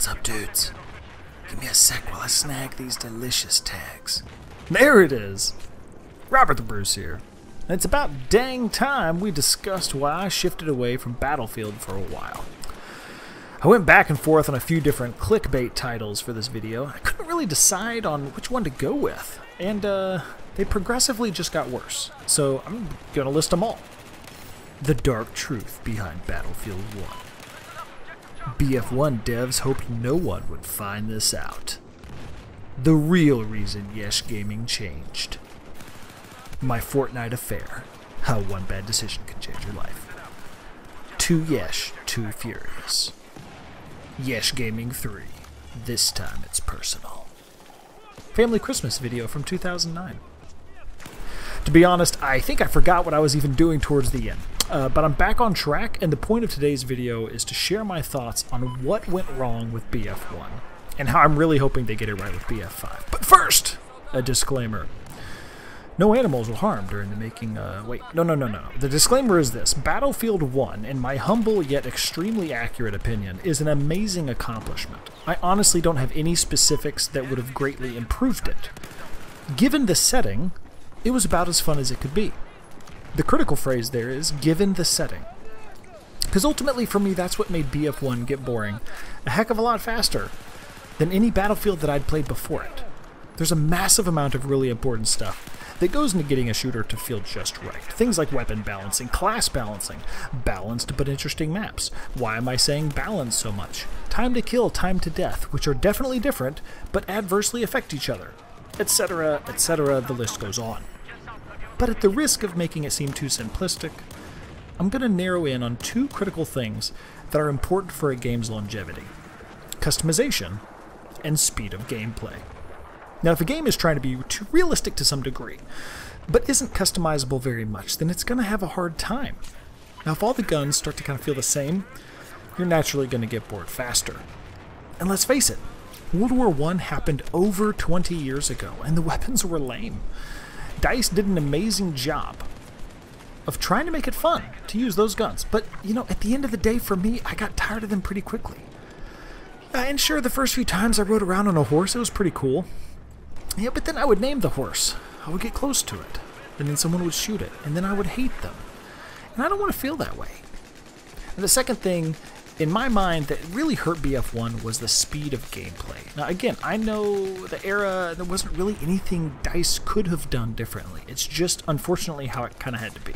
What's up, dudes? Give me a sec while I snag these delicious tags. There it is! Robert the Bruce here. And it's about dang time we discussed why I shifted away from Battlefield for a while. I went back and forth on a few different clickbait titles for this video. I couldn't really decide on which one to go with, and they progressively just got worse. So I'm gonna list them all. The dark truth behind Battlefield 1. BF1 devs hoped no one would find this out. The real reason YeshGaming changed. My Fortnite affair. How one bad decision can change your life. Too Yesh, too furious. YeshGaming 3. This time it's personal. Family Christmas video from 2009. To be honest, I think I forgot what I was even doing towards the end. But I'm back on track, and the point of today's video is to share my thoughts on what went wrong with BF1, and how I'm really hoping they get it right with BF5. But first, a disclaimer. No animals were harmed during the making, no. The disclaimer is this. Battlefield 1, in my humble yet extremely accurate opinion, is an amazing accomplishment. I honestly don't have any specifics that would have greatly improved it. Given the setting, it was about as fun as it could be. The critical phrase there is, given the setting. Because ultimately for me, that's what made BF1 get boring a heck of a lot faster than any Battlefield that I'd played before it. There's a massive amount of really important stuff that goes into getting a shooter to feel just right. Things like weapon balancing, class balancing, balanced but interesting maps. Why am I saying balance so much? Time to kill, time to death, which are definitely different, but adversely affect each other, etc., etc., the list goes on. But at the risk of making it seem too simplistic, I'm going to narrow in on two critical things that are important for a game's longevity. Customization and speed of gameplay. Now, if a game is trying to be too realistic to some degree, but isn't customizable very much, then it's going to have a hard time. Now, if all the guns start to kind of feel the same, you're naturally going to get bored faster. And let's face it, World War I happened over 20 years ago, and the weapons were lame. DICE did an amazing job of trying to make it fun to use those guns, but, you know, at the end of the day, for me, I got tired of them pretty quickly. And sure, the first few times I rode around on a horse, it was pretty cool. Yeah, but then I would name the horse. I would get close to it, and then someone would shoot it, and then I would hate them. And I don't want to feel that way. And the second thing, in my mind, that really hurt BF1 was the speed of gameplay. Now again, I know the era, there wasn't really anything DICE could have done differently. It's just, unfortunately, how it kind of had to be.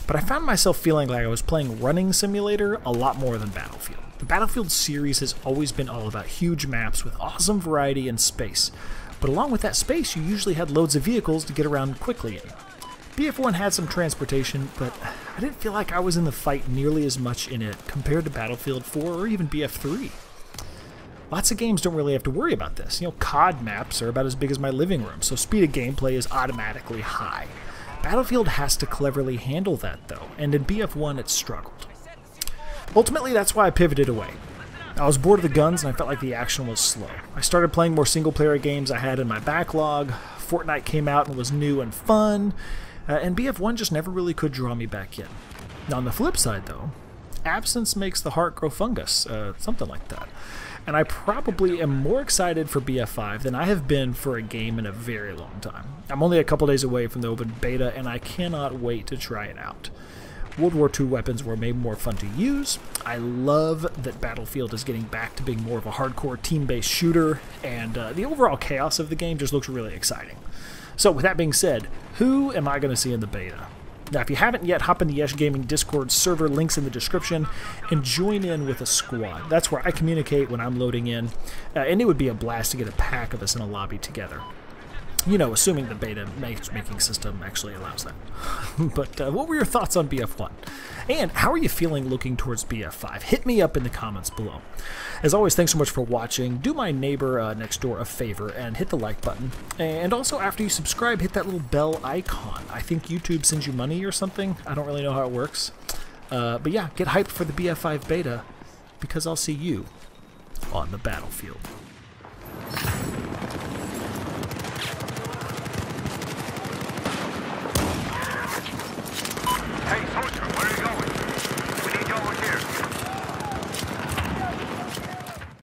But I found myself feeling like I was playing Running Simulator a lot more than Battlefield. The Battlefield series has always been all about huge maps with awesome variety and space. But along with that space, you usually had loads of vehicles to get around quickly in. BF1 had some transportation, but I didn't feel like I was in the fight nearly as much in it compared to Battlefield 4 or even BF3. Lots of games don't really have to worry about this. You know, COD maps are about as big as my living room, so speed of gameplay is automatically high. Battlefield has to cleverly handle that, though, and in BF1 it struggled. Ultimately, that's why I pivoted away. I was bored of the guns, and I felt like the action was slow. I started playing more single-player games I had in my backlog. Fortnite came out and was new and fun. And BF1 just never really could draw me back in. Now, on the flip side, though, absence makes the heart grow fungus, something like that. And I probably am more excited for BF5 than I have been for a game in a very long time. I'm only a couple days away from the open beta, and I cannot wait to try it out. World War II weapons were made more fun to use. I love that Battlefield is getting back to being more of a hardcore team-based shooter, and the overall chaos of the game just looks really exciting. So with that being said, who am I going to see in the beta? Now, if you haven't yet, hop in the YeshGaming Discord server, links in the description, and join in with a squad. That's where I communicate when I'm loading in, and it would be a blast to get a pack of us in a lobby together. You know, assuming the beta matchmaking system actually allows that. But what were your thoughts on BF1? And how are you feeling looking towards BF5? Hit me up in the comments below. As always, thanks so much for watching. Do my neighbor next door a favor and hit the like button. And also, after you subscribe, hit that little bell icon. I think YouTube sends you money or something. I don't really know how it works. But yeah, get hyped for the BF5 beta, because I'll see you on the battlefield.